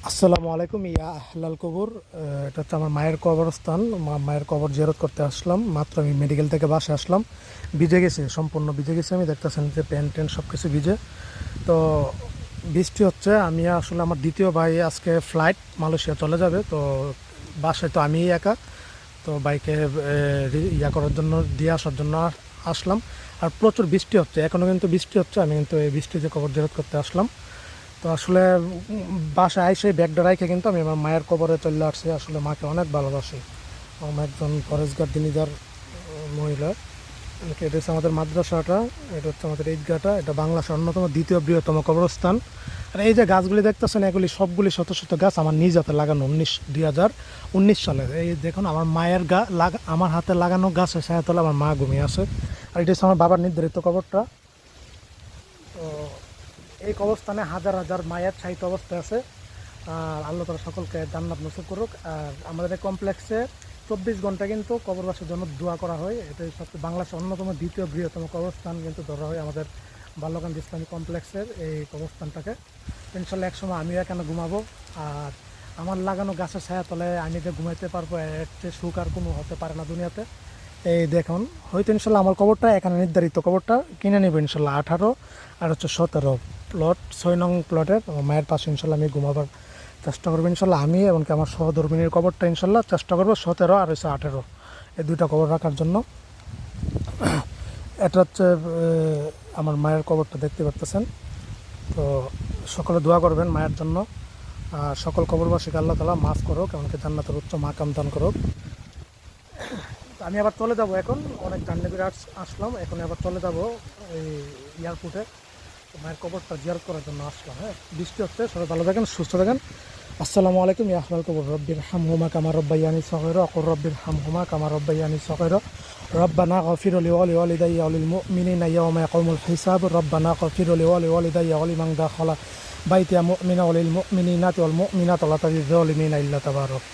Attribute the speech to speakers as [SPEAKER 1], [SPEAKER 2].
[SPEAKER 1] আসসালামু আলাইকুম ইয়া আহলাল কবর। এটা হচ্ছে আমার মায়ের কবরস্থান। মায়ের কবর জিয়ারত করতে আসলাম। মাত্র আমি মেডিকেল থেকে বাসে আসলাম। ভিজে গেছি, সম্পূর্ণ ভিজে গেছি। আমি দেখতেছেন যে প্যান্ট ট্যান্ট সব কিছু ভিজে। তো বৃষ্টি হচ্ছে। আমি আসলে আমার দ্বিতীয় ভাই আজকে ফ্লাইট মালয়েশিয়া চলে যাবে। তো বাসায় তো আমিই একা। তো বাইকে ইয়া করার জন্য, দিয়ে আসার জন্য আসলাম। আর প্রচুর বৃষ্টি হচ্ছে, এখনও কিন্তু বৃষ্টি হচ্ছে। আমি কিন্তু এই বৃষ্টিতে কবর জিয়ারত করতে আসলাম। তো আসলে বাসায় আইসে ব্যাগটা রাইখে কিন্তু আমি আমার মায়ের কবরে চলে আসছি। আসলে মাকে অনেক ভালোবাসি। আমার মা একজন ফরেস্টগার্ড দিনীদার মহিলা। এটা হচ্ছে আমাদের মাদ্রাসাটা, এটা হচ্ছে আমাদের ঈদগাহটা। এটা বাংলাদেশের অন্যতম দ্বিতীয় বৃহত্তম কবরস্থান। আর এই যে গাছগুলি দেখতেছেন, এগুলি সবগুলি শত শত গাছ আমার নিজ হাতে লাগানো 2019 সালে। এই দেখুন আমার মায়ের আমার হাতে লাগানো গাছের ছায়াতলে আমার মা ঘুমিয়ে আছে। আর এটা হচ্ছে আমার বাবার নির্ধারিত কবরটা। তো এই কবরস্থানে হাজার হাজার মায়ের ছাইত অবস্থায় আছে। আর আল্লাহ তাআলা সকলকে জান্নাত নসিব করুক। আর আমাদের এই কমপ্লেক্সে 24 ঘন্টা কিন্তু কবরবাসীর জন্য দোয়া করা হয়। এটাই সবচেয়ে বাংলাদেশের অন্যতম দ্বিতীয় বৃহত্তম কবরস্থান কিন্তু ধরা হয় আমাদের বাল্যকান্দ ইসলামী কমপ্লেক্সের এই কবরস্থানটাকে। ইনশাল্লাহ একসময় আমিও এখানে ঘুমাবো। আর আমার লাগানো গাছের ছায়া তলে আমি যে ঘুমাইতে পারবো, এর চেয়ে সুখ আর কোনো হতে পারে না দুনিয়াতে। এই দেখুন, হয়তো ইনশাল্লাহ আমার কবরটা এখানে নির্ধারিত কবরটা কিনে নেব ইনশাল্লাহ 18 আর হচ্ছে 17 প্লট, 6 নং প্লটের আমার মায়ের পাশে ইনশাল্লাহ আমি ঘুমাবার চেষ্টা করবো ইনশাল্লাহ। আমি এমনকি আমার সহধর্মিনীর কবরটা ইনশাল্লাহ চেষ্টা করবো 17 আর হচ্ছে 18 এই দুইটা কবর রাখার জন্য। এটা হচ্ছে আমার মায়ের কবরটা দেখতে পারতেছেন। তো সকলে দোয়া করবেন মায়ের জন্য। আর সকল কবরবাসীকে আল্লাহ তাআলা মাফ করুক, এমনকি জান্নাতের উচ্চ মাকাম দান করুক। তো আমি আবার চলে যাব এখন, অনেক জার্নি করে আসলাম। এখন আবার চলে যাব এই এয়ারপোর্টে। মায়ের কবরটা জিয়ারত করার জন্য আসলাম। হ্যাঁ, বৃষ্টি হচ্ছে, সবাই ভালো থাকেন, সুস্থ থাকেন। আসসালামু আলাইকুম ইয়া আহলাল কবর। রব্বির হামহুমা কামা রব্বায়ানি সগীরা ওয়া কুর রব্বির হামহুমা কামা রব্বায়ানি সগীরা। রব্বানা গফির লি ওয়া লিওয়ালিদাইয়া ওয়া লিল মুমিনিনা ইয়াওমা ইয়াকুমুল হিসাব। রব্বানা গফির লি ওয়া লিওয়ালিদাইয়া ওয়া লিমান দাখালা বাইতিয়া মুমিনা ওয়া লিল মুমিনিনাতি ওয়াল মুমিনাতি ওয়া লা তাজিদ যালিমিনা ইল্লা তাবারাক।